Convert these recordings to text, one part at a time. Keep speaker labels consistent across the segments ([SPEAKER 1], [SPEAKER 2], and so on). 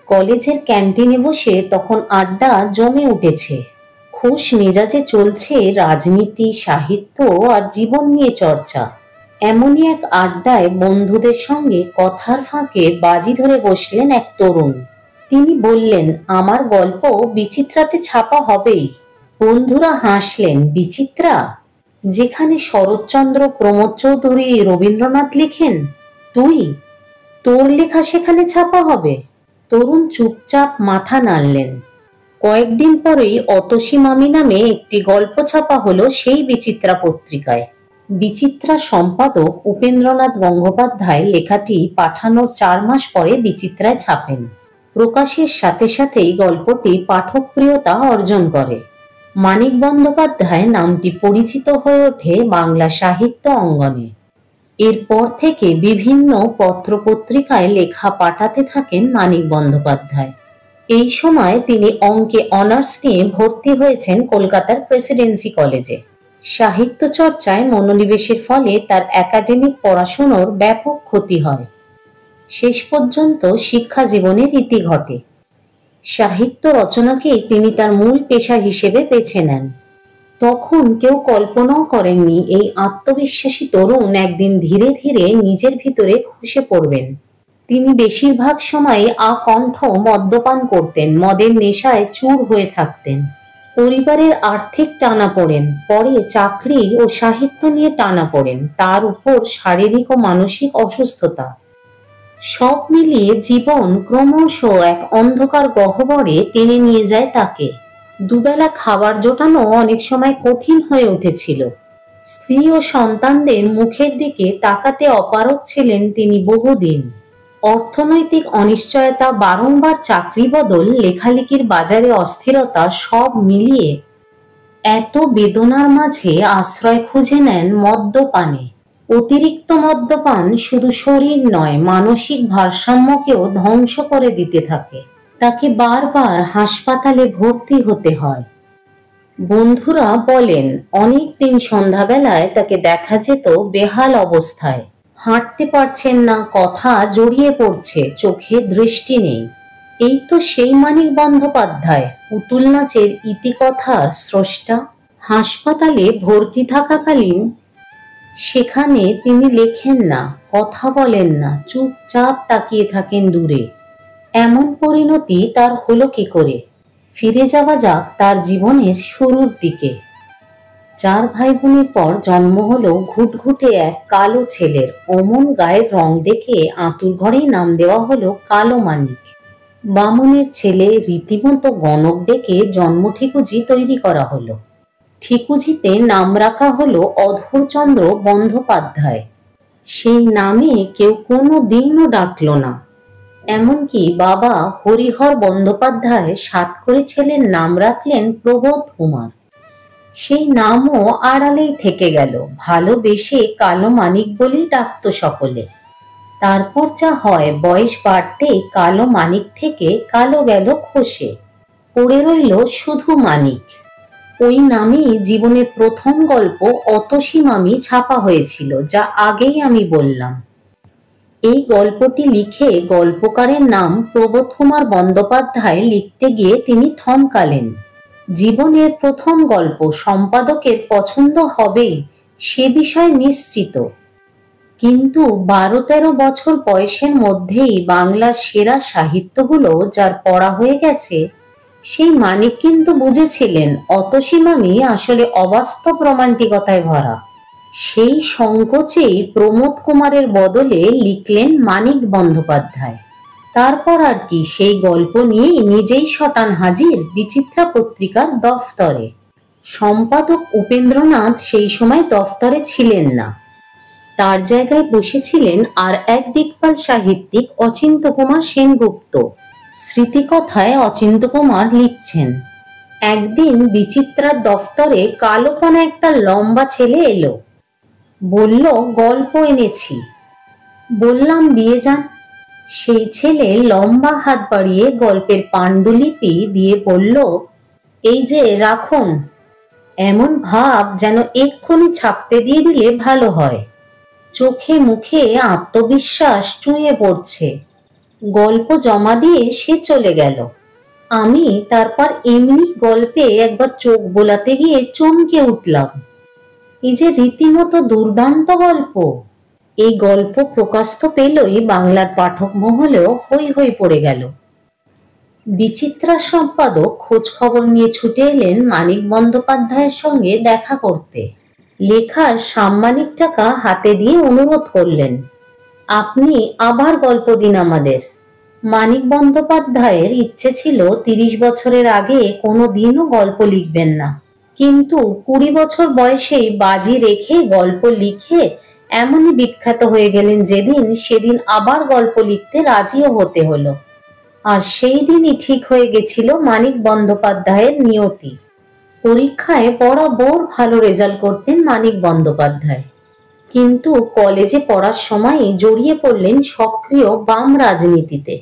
[SPEAKER 1] কলেজের ক্যান্টিনে বসে তখন আড্ডা জমে উঠেছে। খুশ মেজাজে চলছে রাজনীতি, সাহিত্য আর জীবন নিয়ে চর্চা। এমনই এক আড্ডায় বন্ধুদের সঙ্গে কথার ফাঁকে বাজি ধরে বসলেন এক তরুণ। তিনি বললেন, আমার গল্প বিচিত্রাতে ছাপা হবেই। বন্ধুরা হাসলেন। বিচিত্রা? যেখানে শরৎচন্দ্র, প্রমোদ চৌধুরী, রবীন্দ্রনাথ লিখেন, তুই? তোর লেখা সেখানে ছাপা হবে? তরুণ চুপচাপ মাথা নাড়লেন। কয়েকদিন পরেই অতসী মামি নামে একটি গল্প ছাপা হলো সেই বিচিত্রা পত্রিকায়। বিচিত্রা সম্পাদক উপেন্দ্রনাথ গঙ্গোপাধ্যায় লেখাটি পাঠানোর 4 মাস পরে বিচিত্রায় ছাপেন। প্রকাশের সাথে সাথেই গল্পটি পাঠকপ্রিয়তা অর্জন করে। মানিক বন্দ্যোপাধ্যায় নামটি পরিচিত হয়ে ওঠে বাংলা সাহিত্য অঙ্গনে। এরপর থেকে বিভিন্ন পত্রপত্রিকায় লেখা পাঠাতে থাকেন মানিক বন্দ্যোপাধ্যায়। এই সময় তিনি অঙ্কে অনার্স নিয়ে ভর্তি হয়েছেন কলকাতার প্রেসিডেন্সি কলেজে। সাহিত্য চর্চায় মনোনিবেশের ফলে তার একাডেমিক পড়াশোনার ব্যাপক ক্ষতি হয়। শেষ পর্যন্ত শিক্ষা জীবনের ইতি ঘটে। সাহিত্য রচনাকেই তিনি তার মূল পেশা হিসেবে বেছে নেন। তখন কেউ কল্পনাও করেননি এই আত্মবিশ্বাসী তরুণ একদিন ধীরে ধীরে নিজের ভিতরে খসে পড়বেন। তিনি বেশিরভাগ সময় আকণ্ঠ মদ্যপান করতেন, মদের নেশায় চুর হয়ে থাকতেন। পরিবারের আর্থিক টানাপোড়েন, পরে চাকরি ও সাহিত্য নিয়ে টানাপোড়েন, তার উপর শারীরিক ও মানসিক অসুস্থতা, সব মিলিয়ে জীবন ক্রমশ এক অন্ধকার গহ্বরে টেনে নিয়ে যায় তাকে। দুবেলা খাবার জোটানো অনেক সময় কঠিন হয়ে উঠেছিল। স্ত্রী ও সন্তানদের মুখের দিকে তাকাতে অপারগ ছিলেন তিনি বহুদিন। অর্থনৈতিক অনিশ্চয়তা, বারংবার চাকরি বদল, লেখালেখির বাজারে অস্থিরতা, সব মিলিয়ে এত বেদনার মাঝে আশ্রয় খুঁজে নেন মদ্যপানে। অতিরিক্ত মদ্যপান শুধু শরীর নয়, মানসিক ভারসাম্যকেও ধ্বংস করে দিতে থাকে। তাকে বারবার হাসপাতালে ভর্তি হতে হয়। বন্ধুরা বলেন, অনেক দিন সন্ধ্যাবেলায় তাকে দেখা যেত বেহাল অবস্থায়। হাঁটতে পারছেন না, কথা জড়িয়ে পড়ছে, চোখে দৃষ্টি নেই। এই তো সেই মানিক বন্দ্যোপাধ্যায়, পুতুল নাচের ইতিকথার স্রষ্টা। হাসপাতালে ভর্তি থাকাকালীন সেখানে তিনি লেখেন না, কথা বলেন না, চুপচাপ তাকিয়ে থাকেন দূরে। এমন পরিণতি তার হলো কি করে? ফিরে যাওয়া যাক তার জীবনের শুরুর দিকে। 4 ভাই বোনের পর জন্ম হলো ঘুটঘুটে এক কালো ছেলের। অমন গায়ের রং দেখে আঁতুর ঘরেই নাম দেওয়া হলো কালো মানিক। বামুনের ছেলে, রীতিমতো গণক ডেকে জন্ম ঠিকুজি তৈরি করা হলো। ঠিকুজিতে নাম রাখা হলো অধরচন্দ্র বন্দ্যোপাধ্যায়। সেই নামে কেউ কোনো দিনও ডাকল না। এমনকি বাবা হরিহর বন্দ্যোপাধ্যায় সাত করে ছেলের নাম রাখলেন প্রবোধ কুমার। সেই নামও আড়ালেই থেকে গেল, ভালোবেসে কালো মানিক বলেই ডাকতো সকলে। তারপর যা হয়, বয়স বাড়তে কালো মানিক থেকে কালো গেল খসে, পড়ে রইল শুধু মানিক। ওই নামেই জীবনের প্রথম গল্প অতসী মামি ছাপা হয়েছিল, যা আগেই আমি বললাম। এই গল্পটি লিখে গল্পকারের নাম প্রবোধ কুমার বন্দ্যোপাধ্যায় লিখতে গিয়ে তিনি থমকালেন। জীবনের প্রথম গল্প, সম্পাদকের পছন্দ হবেই সে বিষয় নিশ্চিত। কিন্তু 12-13 বছর বয়সের মধ্যেই বাংলার সেরা সাহিত্যগুলো যার পড়া হয়ে গেছে, সেই মানিক কিন্তু বুঝেছিলেন অতসী মামি আসলে অবাস্তব রোমান্টিকতায় ভরা। সেই সংকোচেই প্রমোদ কুমারের বদলে লিখলেন মানিক বন্দ্যোপাধ্যায়। তারপর আর কি, সেই গল্প নিয়েই নিজেই শটান হাজির বিচিত্রা পত্রিকার দফতরে। সম্পাদক উপেন্দ্রনাথ সেই সময় দফতরে ছিলেন না। তার জায়গায় বসেছিলেন আর এক দিকপাল সাহিত্যিক অচিন্ত্য কুমার সেনগুপ্ত। স্মৃতিকথায় অচিন্ত্য কুমার লিখছেন, একদিন বিচিত্রার দফতরে কালোপনা একটা লম্বা ছেলে এলো। বলল, গল্প এনেছি। বললাম, দিয়ে যান। সেই ছেলে লম্বা হাত বাড়িয়ে গল্পের পাণ্ডুলিপি দিয়ে বলল, এই যে রাখুন। এমন ভাব যেন এক্ষুনি ছাপতে দিয়ে দিলে ভালো হয়। চোখে মুখে আত্মবিশ্বাস চুঁয়ে পড়ছে। গল্প জমা দিয়ে সে চলে গেল। আমি তারপর এমনি গল্পে একবার চোখ বোলাতে গিয়ে চমকে উঠলাম। এই যে রীতিমতো দুর্দান্ত গল্প! এই গল্প প্রকাশ তো পেলই বাংলার পাঠক মহলেও হৈ হৈ পড়ে গেল। বিচিত্রা সম্পাদক খোঁজ খবর নিয়ে ছুটে এলেন মানিক বন্দ্যোপাধ্যায়ের সঙ্গে দেখা করতে। লেখার সাম্মানিক টাকা হাতে দিয়ে অনুরোধ করলেন, আপনি আবার গল্প দিন আমাদের। মানিক বন্দ্যোপাধ্যায়ের ইচ্ছে ছিল 30 বছরের আগে কোনো দিনও গল্প লিখবেন না, কিন্তু 20 বছর বয়সেই বাজি রেখে গল্প লিখে এমনই বিখ্যাত হয়ে গেলেন যেদিন সেদিন আবার গল্প লিখতে রাজিও হতে হলো। আর সেই দিনই ঠিক হয়ে গেছিল মানিক বন্দ্যোপাধ্যায়ের নিয়তি। পরীক্ষায় বরাবর ভালো রেজাল্ট করতেন মানিক বন্দ্যোপাধ্যায়, কিন্তু কলেজে পড়ার সময় জড়িয়ে পড়লেন সক্রিয় বাম রাজনীতিতে।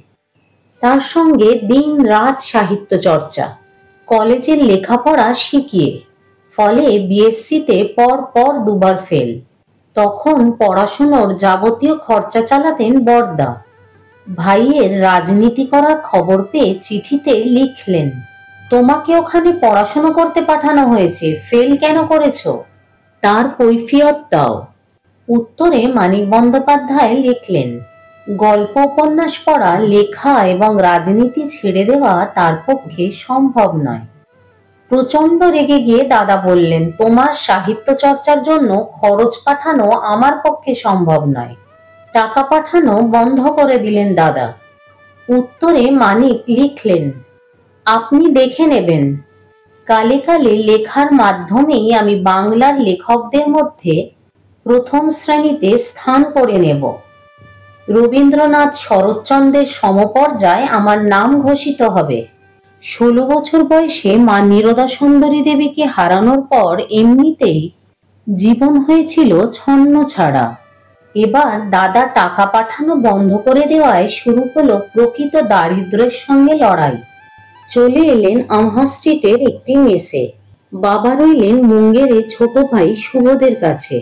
[SPEAKER 1] তার সঙ্গে দিন রাত সাহিত্য চর্চা, কলেজের লেখাপড়া শিখিয়ে, ফলে বিএসসিতে পর পর দুবার ফেল। তখন পড়াশুনোর যাবতীয় খরচা চালাতেন বড়দা। ভাইয়ের রাজনীতি করার খবর পেয়ে চিঠিতে লিখলেন, তোমাকে ওখানে পড়াশোনা করতে পাঠানো হয়েছে, ফেল কেন করেছো? তার কৈফিয়ত দাও। উত্তরে মানিক বন্দ্যোপাধ্যায় লিখলেন, গল্প উপন্যাস পড়া, লেখা এবং রাজনীতি ছেড়ে দেওয়া তার পক্ষে সম্ভব নয়। প্রচন্ড রেগে গিয়ে দাদা বললেন, তোমার সাহিত্য চর্চার জন্য খরচ পাঠানো আমার পক্ষে সম্ভব নয়। টাকা পাঠানো বন্ধ করে দিলেন দাদা। উত্তরে মানিক লিখলেন, আপনি দেখে নেবেন, কালে কালে লেখার মাধ্যমেই আমি বাংলার লেখকদের মধ্যে প্রথম শ্রেণীতে স্থান করে নেব। রবীন্দ্রনাথ শরৎচন্দ্রের সমপর্যায়ে আমার নাম ঘোষিত হবে। 16 বছর বয়সে মা নীরদা সুন্দরী দেবীকে হারানোর পর এমনিতেই জীবন হয়েছিল ছন্ন ছাড়া। এবার দাদা টাকা পাঠানো বন্ধ করে দেওয়ায় শুরু হলো প্রকৃত দারিদ্র্যের সঙ্গে লড়াই। চলে এলেন আমহা স্ট্রিটের একটি মেসে। বাবা রইলেন মুঙ্গেরে ছোট ভাই সুবোধের কাছে।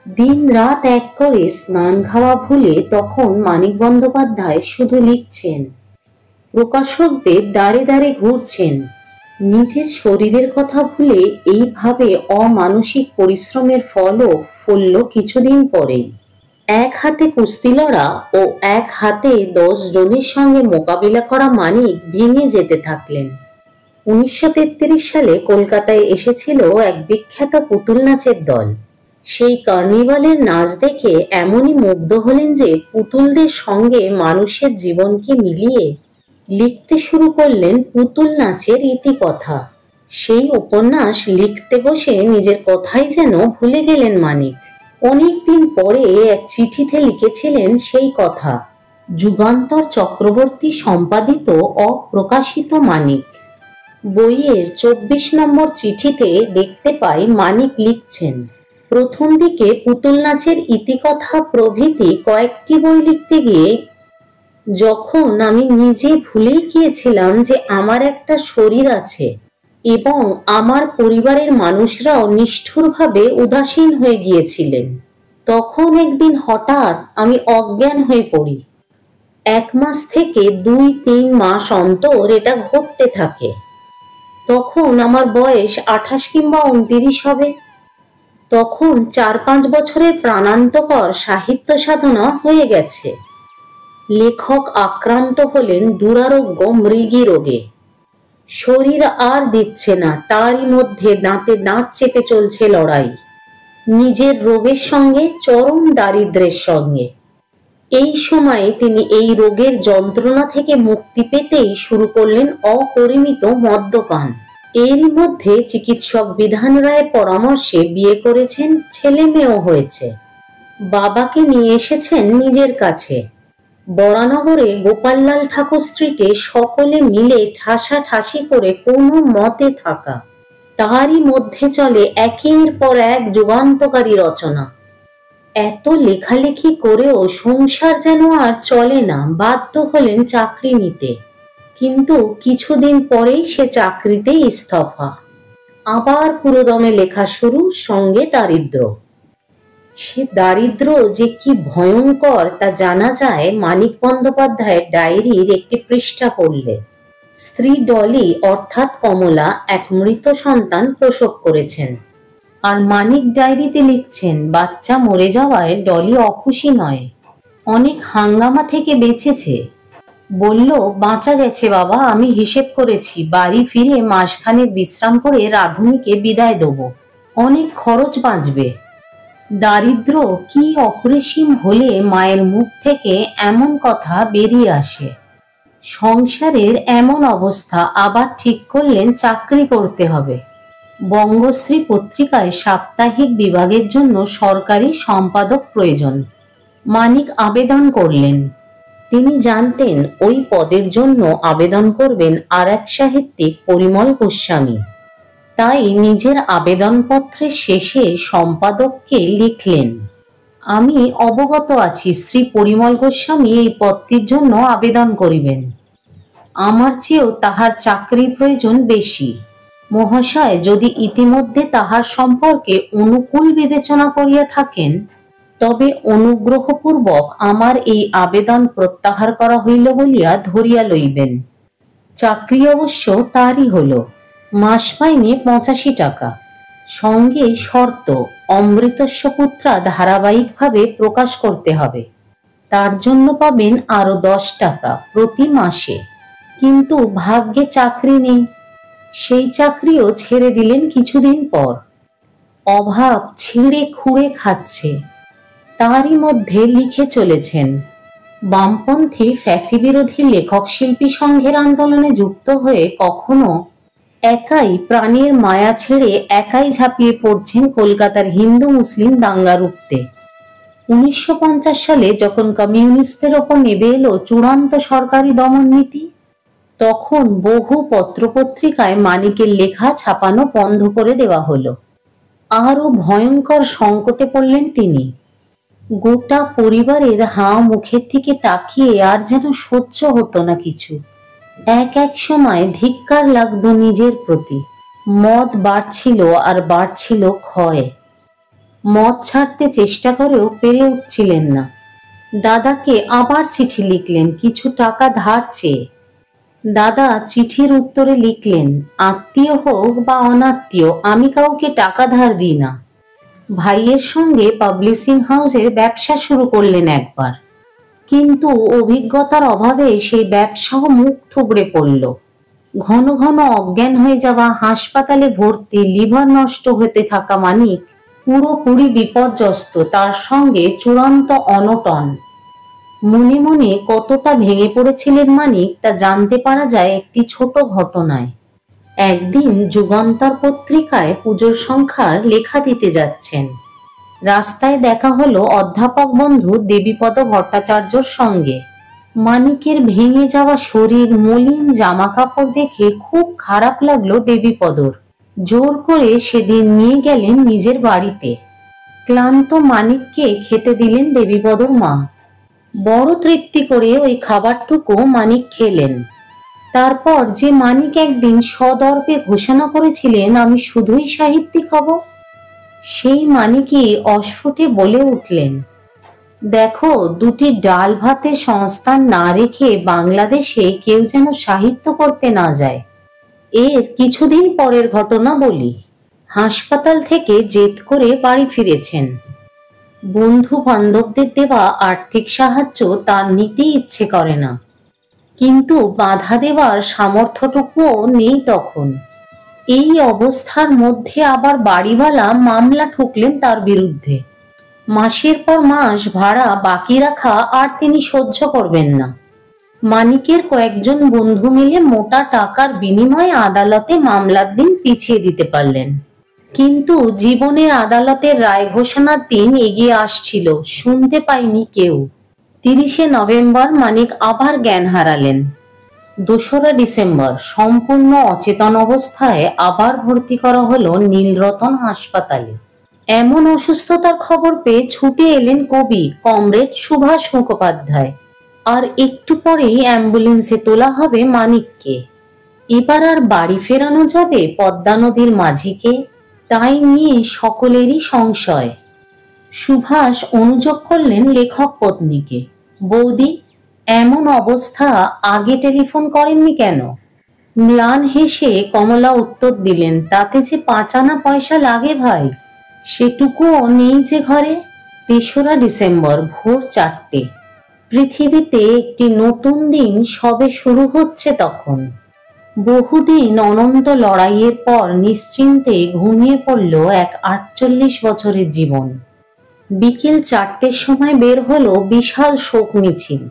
[SPEAKER 1] দিন রাত এক করে স্নান খাওয়া ভুলে তখন মানিক বন্দ্যোপাধ্যায় শুধু লিখছেন, প্রকাশকদের দ্বারে দ্বারে ঘুরছেন। নিজের শরীরের কথা ভুলে এইভাবে অমানসিক পরিশ্রমের ফলও ফলল কিছুদিন পরেই। এক হাতে কুস্তি লড়া ও এক হাতে 10 জনের সঙ্গে মোকাবিলা করা মানিক ভেঙে যেতে থাকলেন। 1933 সালে কলকাতায় এসেছিল এক বিখ্যাত পুতুল নাচের দল। সেই কার্নিভালের নাচ দেখে এমনই মুগ্ধ হলেন যে পুতুলদের সঙ্গে মানুষের জীবনকে মিলিয়ে লিখতে শুরু করলেন পুতুল নাচের ইতিকথা। সেই উপন্যাস লিখতে বসে নিজের কথাই যেন ভুলে গেলেন মানিক। অনেকদিন পরে এক চিঠিতে লিখেছিলেন সেই কথা। যুগান্তর চক্রবর্তী সম্পাদিত অপ্রকাশিত মানিক বইয়ের 24 নম্বর চিঠিতে দেখতে পাই মানিক লিখছেন, প্রথম দিকে পুতুল নাচের ইতিকথা প্রভৃতি কয়েকটি বই লিখতে গিয়ে যখন আমি নিজে ভুলেই গিয়েছিলাম যে আমার একটা শরীর আছে এবং আমার পরিবারের মানুষরাও নিষ্ঠুরভাবে উদাসীন হয়ে গিয়েছিলেন, তখন একদিন হঠাৎ আমি অজ্ঞান হয়ে পড়ি। 1 মাস থেকে 2-3 মাস অন্তর এটা ঘটতে থাকে। তখন আমার বয়স 28 কিংবা 29 হবে। তখন 4-5 বছরের প্রাণান্তকর সাহিত্য সাধনা হয়ে গেছে। লেখক আক্রান্ত হলেন দুরারোগ্য মৃগী রোগে। শরীর আর দিচ্ছে না, তারই মধ্যে দাঁতে দাঁত চেপে চলছে লড়াই, নিজের রোগের সঙ্গে, চরম দারিদ্র্যের সঙ্গে। এই সময়ে তিনি এই রোগের যন্ত্রণা থেকে মুক্তি পেতেই শুরু করলেন অপরিমিত মদ্যপান। এরই মধ্যে চিকিৎসক বিধান রায়ের পরামর্শে বিয়ে করেছেন, ছেলে মেয়েও হয়েছে। বাবাকে নিয়ে এসেছেন নিজের কাছে। বরানগরে গোপাললাল ঠাকুর স্ট্রিটে সকলে মিলে ঠাসাঠাসি করে কোনো মতে থাকা। তারই মধ্যে চলে একের পর এক যুগান্তকারী রচনা। এত লেখালেখি করেও সংসার যেন আর চলে না, বাধ্য হলেন চাকরি নিতে। কিন্তু কিছুদিন পরেই সে চাকরিতে ইস্তফা। আবার পুরোদমে লেখা শুরু, সঙ্গে দারিদ্র্য। সে দারিদ্র যে কি ভয়ঙ্কর তা জানা যায় মানিক বন্দ্যোপাধ্যায়ের ডায়েরির একটি পৃষ্ঠা পড়লে। স্ত্রী ডলি অর্থাৎ কমলা এক মৃত সন্তান প্রসব করেছেন, আর মানিক ডায়েরিতে লিখছেন বাচ্চা মরে যাওয়ায় ডলি অখুশি নয়, অনেক হাঙ্গামা থেকে বেঁচেছে। বলল, বাঁচা গেছে বাবা, আমি হিসেব করেছি, বাড়ি ফিরে মাসখানেক বিশ্রাম করে রাধুনিকে বিদায় দেব, অনেক খরচ বাঁচবে। দারিদ্র কি অপরিসীম হলে মায়ের মুখ থেকে এমন কথা বেরিয়ে আসে। সংসারের এমন অবস্থা, আবার ঠিক করলেন চাকরি করতে হবে। বঙ্গশ্রী পত্রিকায় সাপ্তাহিক বিভাগের জন্য সরকারি সম্পাদক প্রয়োজন। মানিক আবেদন করলেন। তিনি জানতেন ওই পদের জন্য আবেদন করবেন আর এক সাহিত্যিক, পরিমল গোস্বামী। তাই নিজের আবেদনপত্রের শেষে সম্পাদককে লিখলেন, আমি অবগত আছি শ্রী পরিমল গোস্বামী এই পদটির জন্য আবেদন করিবেন। আমার চেয়েও তাহার চাকরির প্রয়োজন বেশি। মহাশয় যদি ইতিমধ্যে তাহার সম্পর্কে অনুকূল বিবেচনা করিয়া থাকেন, তবে অনুগ্রহপূর্বক আমার এই আবেদন প্রত্যাহার করা হইল বলিয়া ধরিয়া লইবেন। চাকরি অবশ্য তারই হল, মাস মাইনে 85 টাকা, সঙ্গে শর্ত অমৃতস্য পুত্রা ধারাবাহিকভাবে প্রকাশ করতে হবে। তার জন্য পাবেন আরো 10 টাকা প্রতি মাসে। কিন্তু ভাগ্যে চাকরি নেই। সেই চাকরিও ছেড়ে দিলেন কিছুদিন পর। অভাব ছিঁড়ে খুঁড়ে খাচ্ছে। তারই মধ্যে লিখে চলেছেন, বামপন্থী ফ্যাসিবিরোধী লেখক শিল্পী সংঘের আন্দোলনে যুক্ত হয়ে কখনো একাই প্রাণের মায়া ছেড়ে একাই ঝাঁপিয়ে পড়ছেন কলকাতার হিন্দু মুসলিম দাঙ্গা রুখতে। 1950 সালে যখন কমিউনিস্টদের ওপর নেমে এলো চূড়ান্ত সরকারি দমন নীতি, তখন বহু পত্রপত্রিকায় মানিকের লেখা ছাপানো বন্ধ করে দেওয়া হলো। আরো ভয়ঙ্কর সংকটে পড়লেন তিনি। গোটা পরিবারের হাঁ মুখের দিকে তাকিয়ে আর যেন সহ্য হতো না কিছু। এক সময় ধিক্কার লাগতো নিজের প্রতি। মদ বাড়ছিল আর বাড়ছিল ক্ষয়। মদ ছাড়তে চেষ্টা করেও পেরে উঠছিলেন না। দাদাকে আবার চিঠি লিখলেন কিছু টাকা ধার চেয়ে। দাদা চিঠির উত্তরে লিখলেন, আত্মীয় হোক বা অনাত্মীয় আমি কাউকে টাকা ধার দিই না। ভাইয়ের সঙ্গে পাবলিশিং হাউসের ব্যবসা শুরু করলেন একবার, কিন্তু অভিজ্ঞতার অভাবে সেই ব্যবসাও মুখ থুবড়ে পড়ল। ঘন ঘন অজ্ঞান হয়ে যাওয়া, হাসপাতালে ভর্তি, লিভার নষ্ট হতে থাকা মানিক পুরোপুরি বিপর্যস্ত, তার সঙ্গে চূড়ান্ত অনটন। মনে মনে কতটা ভেঙে পড়েছিলেন মানিক তা জানতে পারা যায় একটি ছোট ঘটনায়। একদিন যুগান্তর পত্রিকায় পুজোর সংখ্যার লেখা দিতে যাচ্ছেন। রাস্তায় দেখা হলো অধ্যাপক বন্ধু দেবীপদ ভট্টাচার্যর সঙ্গে। মানিকের ভেঙে যাওয়া শরীর, মলিন জামা কাপড় দেখে খুব খারাপ লাগলো দেবীপদর। জোর করে সেদিন নিয়ে গেলেন নিজের বাড়িতে। ক্লান্ত মানিককে খেতে দিলেন দেবীপদর মা। বড় তৃপ্তি করে ওই খাবারটুকু মানিক খেলেন। তারপর যে মানিক একদিন সদর্পে ঘোষণা করেছিলেন আমি শুধুই সাহিত্যিক হব, সেই মানিকই অস্ফুটে বলে উঠলেন, দেখো দুটি ডাল ভাতের সংস্থান না রেখে বাংলাদেশে কেউ যেন সাহিত্য করতে না যায়। এর কিছুদিন পরের ঘটনা বলি। হাসপাতাল থেকে জেদ করে বাড়ি ফিরেছেন। বন্ধু বান্ধবদের দেওয়া আর্থিক সাহায্য তার নিতে ইচ্ছে করে না, কিন্তু বাধা দেওয়ার সামর্থ্যটুকুও নেই তখন। এই অবস্থার মধ্যে আবার বাড়িওয়ালা মামলা ঠুকলেন তার বিরুদ্ধে। মাসের পর মাস ভাড়া বাকি রাখা আর তিনি সহ্য করবেন না। মানিকের কয়েকজন বন্ধু মিলে মোটা টাকার বিনিময়ে আদালতে মামলার দিন পিছিয়ে দিতে পারলেন, কিন্তু জীবনের আদালতের রায় ঘোষণার দিন এগিয়ে আসছিল, শুনতে পায়নি কেউ। 30শে নভেম্বর মানিক আবার জ্ঞান হারালেন। 2রা ডিসেম্বর সম্পূর্ণ অচেতন অবস্থায় আবার ভর্তি করা হলো নীলরতন হাসপাতালে। এমন অসুস্থতার খবর পেয়ে ছুটে এলেন কবি কমরেড সুভাষ মুখোপাধ্যায়। আর একটু পরেই অ্যাম্বুলেন্সে তোলা হবে মানিককে। এবার আর বাড়ি ফেরানো যাবে পদ্মা নদীর মাঝিকে, তাই নিয়ে সকলেরই সংশয়। সুভাষ অনুযোগ করলেন লেখক পত্নীকে, বৌদি, এমন অবস্থা, আগে টেলিফোন করেননি কেন? ম্লান হেসে কমলা উত্তর দিলেন, তাতে যে 5 আনা পয়সা লাগে ভাই, সেটুকুও নেই যে ঘরে। 3রা ডিসেম্বর, ভোর 4টে। পৃথিবীতে একটি নতুন দিন সবে শুরু হচ্ছে তখন। বহুদিন অনন্ত লড়াইয়ের পর নিশ্চিন্তে ঘুমিয়ে পড়ল এক 48 বছরের জীবন। বিকেল 4টের সময় বের হলো বিশাল শোক মিছিল।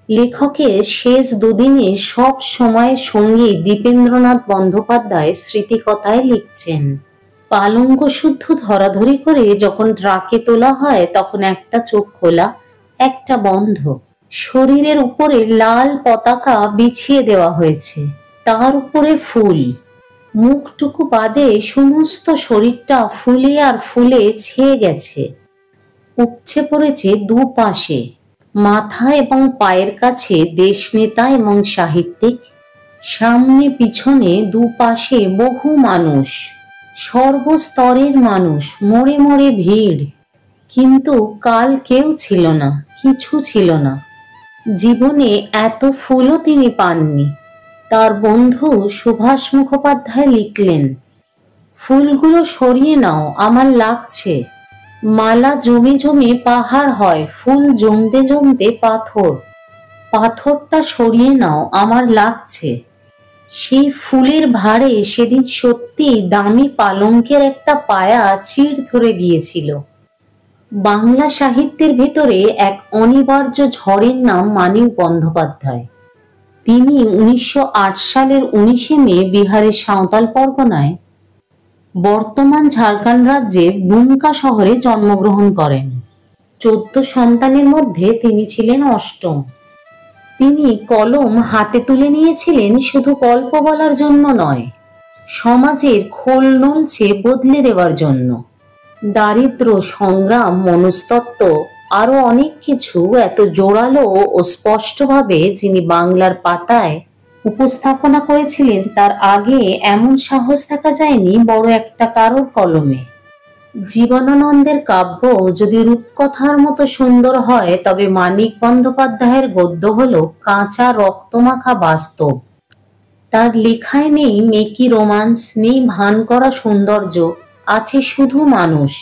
[SPEAKER 1] লেখকের শেষ দুদিনে সব সময়ের সঙ্গী দীপেন্দ্রনাথ বন্দ্যোপাধ্যায় স্মৃতিকথায় লিখছেন, পালঙ্ক শুদ্ধ ধরাধরি করে যখন ট্রাকে তোলা হয় তখন একটা চোখ খোলা, একটা বন্ধ। শরীরের উপরে লাল পতাকা বিছিয়ে দেওয়া হয়েছে, তার উপরে ফুল। মুখটুকু বাদে সমস্ত শরীরটা ফুলে আর ফুলে ছেয়ে গেছে, উপচে পড়েছে দুপাশে। মাথা এবং পায়ের কাছে দেশনেতা এবং সাহিত্যিক, সামনে পিছনে দুপাশে বহু মানুষ, সর্বস্তরের মানুষ, মোড়ে মোড়ে ভিড়। কিন্তু কাল কেউ ছিল না, কিছু ছিল না। জীবনে এত ফুলও তিনি পাননি। তার বন্ধু সুভাষ মুখোপাধ্যায় লিখলেন, ফুলগুলো সরিয়ে নাও, আমার লাগছে। মালা জমে জমে পাহাড় হয়, ফুল জমতে জমতে পাথর। পাথরটা সরিয়ে নাও, আমার লাগছে। সেই ফুলের ভারে সেদিন সত্যি দামি পালঙ্কের একটা পায়া চিড় ধরে গিয়েছিল। বাংলা সাহিত্যের ভেতরে এক অনিবার্য ঝড়ের নাম মানিক বন্দ্যোপাধ্যায়। তিনি 1908 সালের 19শে মে বিহারের সাঁওতাল পরগনায়, বর্তমান ঝাড়খণ্ড রাজ্যের দুমকা শহরে জন্মগ্রহণ করেন। 14 সন্তানের মধ্যে তিনি ছিলেন অষ্টম। তিনি কলম হাতে তুলে নিয়েছিলেন শুধু গল্প বলার জন্য নয়, সমাজের খোল নলচে বদলে দেওয়ার জন্য। দারিদ্র, সংগ্রাম, মনস্তত্ত্ব, আরো অনেক কিছু এত জোরালো ও স্পষ্টভাবে যিনি বাংলার পাতায় উপস্থাপনা করেছিলেন, তার আগে এমন সাহস দেখা যায়নি বড় একটা কারোর কলমে। জীবনানন্দের কাব্য যদি রূপকথার মতো সুন্দর হয়, তবে মানিক বন্দ্যোপাধ্যায়ের গদ্য হলো কাঁচা রক্তমাখা বাস্তব। তার লেখায় নেই মেকি রোমান্স, নেই ভান করা সৌন্দর্য, আছে শুধু মানুষ,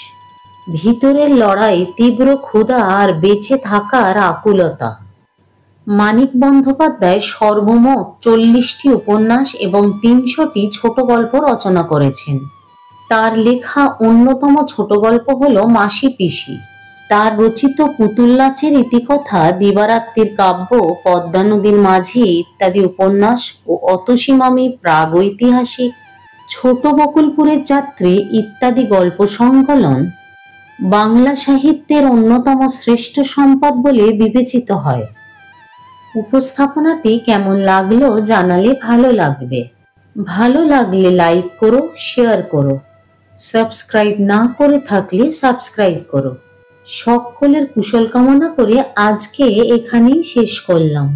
[SPEAKER 1] ভিতরের লড়াই, তীব্র ক্ষুধা আর বেঁচে থাকার আকুলতা। মানিক বন্দ্যোপাধ্যায় সর্বমোট 40টি উপন্যাস এবং 300টি ছোট গল্প রচনা করেছেন। তার লেখা অন্যতম ছোট গল্প হলো মাসি পিসি। তার রচিত পুতুল নাচের ইতিকথা, দিবারাত্রির কাব্য, পদ্মা নদীর মাঝি ইত্যাদি উপন্যাস ও অতসী মামি প্রাগৈতিহাসিক, ছোট বকুলপুরের যাত্রী ইত্যাদি গল্প সংকলন বাংলা সাহিত্যের অন্যতম শ্রেষ্ঠ সম্পদ বলে বিবেচিত হয়। উপস্থাপনাটি কেমন লাগলো জানালে ভালো লাগবে। ভালো লাগলে লাইক করো, শেয়ার করো। সাবস্ক্রাইব না করে থাকলে সাবস্ক্রাইব করো। সকলের কুশল কামনা করে আজকে এখানেই শেষ করলাম।